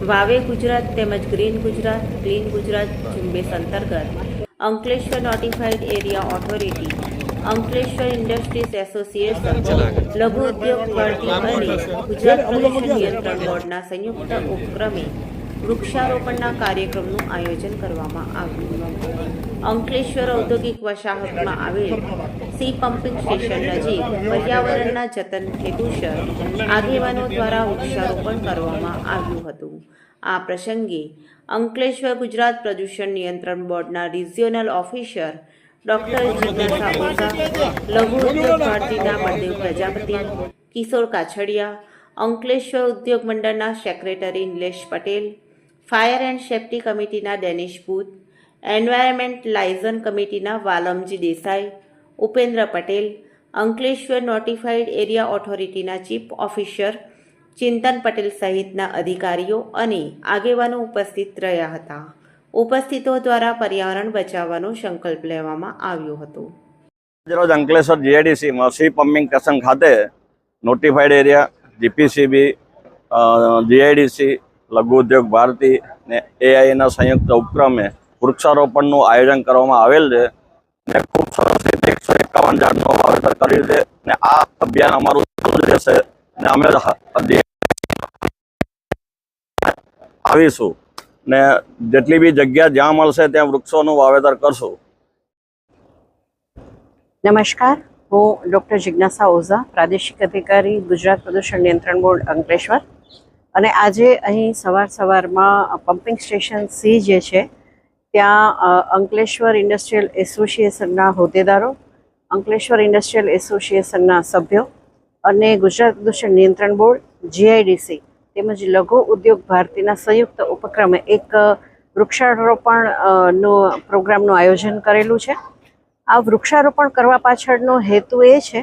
વાવે ગુજરાત તેમજ green Gujarat clean Gujarat ઝુંબેશ અંતર્ગત Ankleshwar notified area authority, Ankleshwar industries association, લઘુ ઉદ્યોગ ભરતી અને ગુજરાત પ્રદૂષણ નિયંત્રણ બોર્ડના સંયુક્ત ઉપક્રમે વૃક્ષારોપણના કાર્યક્રમનું આયોજન કરવામાં આવ્યું. અંકલેશ્વર ઔદ્યોગિક વસાહતમાં આવેલ સી પમ્પિંગ સ્ટેશન નજીક પર્યાવરણના જતન હેતુસર આગેવાનો દ્વારા વૃક્ષારોપણ કરવામાં આવ્યું હતું. આ પ્રસંગે અંકલેશ્વર ગુજરાત પ્રદૂષણ નિયંત્રણ બોર્ડના રિજિયોનલ ઓફિસર ડોક્ટર જિજ્ઞાસા ઓઝા, લઘુ ઉદ્યોગ ભારતીના બળદેવ પ્રજાપતિ, કિશોર કાછડિયા, અંકલેશ્વર ઉદ્યોગ મંડળના secretary Nilesh Patel, fire and safety કમિટીના ડેનિશ બુથ, એન્વાયરમેન્ટ લાયઝન કમિટીના વાલમજી દેસાઈ, ઉપેન્દ્ર પટેલ, અંકલેશ્વર નોટિફાઈડ એરિયા ઓથોરિટીના ચીફ ઓફિસર ચિંતન પટેલ સહિતના અધિકારીઓ અને આગેવાનો ઉપસ્થિત રહ્યા હતા. ઉપસ્થિતો દ્વારા પર્યાવરણ બચાવવાનો સંકલ્પ લેવામાં આવ્યો હતો. રોજ અંકલેશ્વર જીઆઈડીસીમાં સી પમ્પિંગ સ્ટેશન ખાતે નોટિફાઈડ એરિયા, જીપીસીબી, જીઆઈડીસી, લઘુ ઉદ્યોગ ભારતી ને એઆઈના સંયુક્ત ઉપક્રમે વૃક્ષારોપણનું આયોજન કરવામાં આવેલ છે ને ખૂબ સરસ રીતે 151 ઝાડનું વાવેતર કર્યું છે ને આ અભિયાન અમારું ચાલુ રહેશે ને અમે આવીશું ને જેટલી બી જગ્યા જ્યાં મળશે ત્યાં વૃક્ષોનું વાવેતર કરશું. નમસ્કાર, હું ડૉક્ટર જિજ્ઞાસા ઓઝા, પ્રાદેશિક અધિકારી ગુજરાત પ્રદૂષણ નિયંત્રણ બોર્ડ અંકલેશ્વર. અને આજે અહીં સવારમાં પમ્પિંગ સ્ટેશન સી જે છે ત્યાં અંકલેશ્વર ઇન્ડસ્ટ્રીયલ એસોસિએશનના હોદ્દેદારો, અંકલેશ્વર ઇન્ડસ્ટ્રીયલ એસોસિએશનના સભ્યો અને ગુજરાત પ્રદૂષણ નિયંત્રણ બોર્ડ, જીઆઈડીસી તેમજ લઘુ ઉદ્યોગ ભારતીના સંયુક્ત ઉપક્રમે એક વૃક્ષારોપણનું પ્રોગ્રામનું આયોજન કરેલું છે. આ વૃક્ષારોપણ કરવા પાછળનો હેતુ એ છે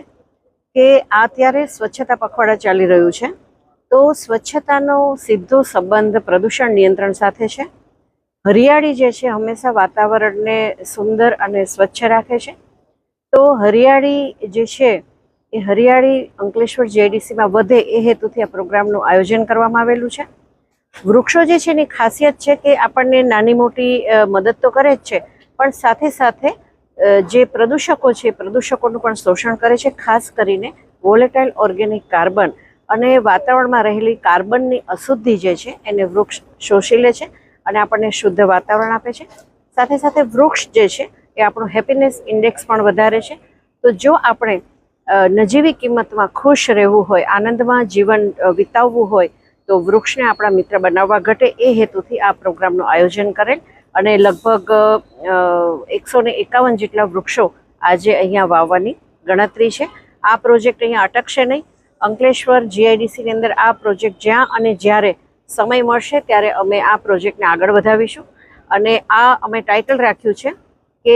કે અત્યારે સ્વચ્છતા પખવાડા ચાલી રહ્યું છે, તો સ્વચ્છતાનો સીધો સંબંધ પ્રદૂષણ નિયંત્રણ સાથે છે. હરિયાળી જે છે હંમેશા વાતાવરણને સુંદર અને સ્વચ્છ રાખે છે. તો હરિયાળી જે છે એ હરિયાળી અંકલેશ્વર જીઆઈડીસીમાં વધે એ હેતુથી આ પ્રોગ્રામનું આયોજન કરવામાં આવેલું છે. વૃક્ષો જે છે એની ખાસિયત છે કે આપણને નાની મોટી મદદ તો કરે જ છે, પણ સાથે સાથે જે પ્રદૂષકો છે પ્રદૂષકોનું પણ શોષણ કરે છે. ખાસ કરીને વોલેટાઇલ ઓર્ગેનિક કાર્બન અને વાતાવરણમાં રહેલી કાર્બનની અશુદ્ધિ જે છે એને વૃક્ષ શોષી લે છે અને આપણને શુદ્ધ વાતાવરણ આપે છે. સાથે સાથે વૃક્ષ જે છે એ આપણું હેપીનેસ ઇન્ડેક્સ પણ વધારે છે. તો જો આપણે નજીવી કિંમતમાં ખુશ રહેવું હોય, આનંદમાં જીવન વિતાવવું હોય, તો વૃક્ષને આપણા મિત્ર બનાવવા ઘટે એ હેતુથી આ પ્રોગ્રામનું આયોજન કરેલ અને લગભગ 151 જેટલા વૃક્ષો આજે અહીંયા વાવવાની ગણતરી છે. આ પ્રોજેક્ટ અહીંયા અટકશે નહીં. અંકલેશ્વર જીઆઈડીસીની અંદર આ પ્રોજેક્ટ જ્યાં અને જ્યારે સમય મળશે ત્યારે અમે આ પ્રોજેક્ટને આગળ વધાવીશું અને આ અમે ટાઇટલ રાખ્યું છે કે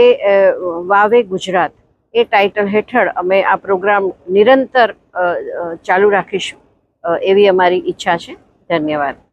વાવે ગુજરાત. એ ટાઇટલ હેઠળ અમે આ પ્રોગ્રામ નિરંતર ચાલુ રાખીશું એવી અમારી ઈચ્છા છે. ધન્યવાદ.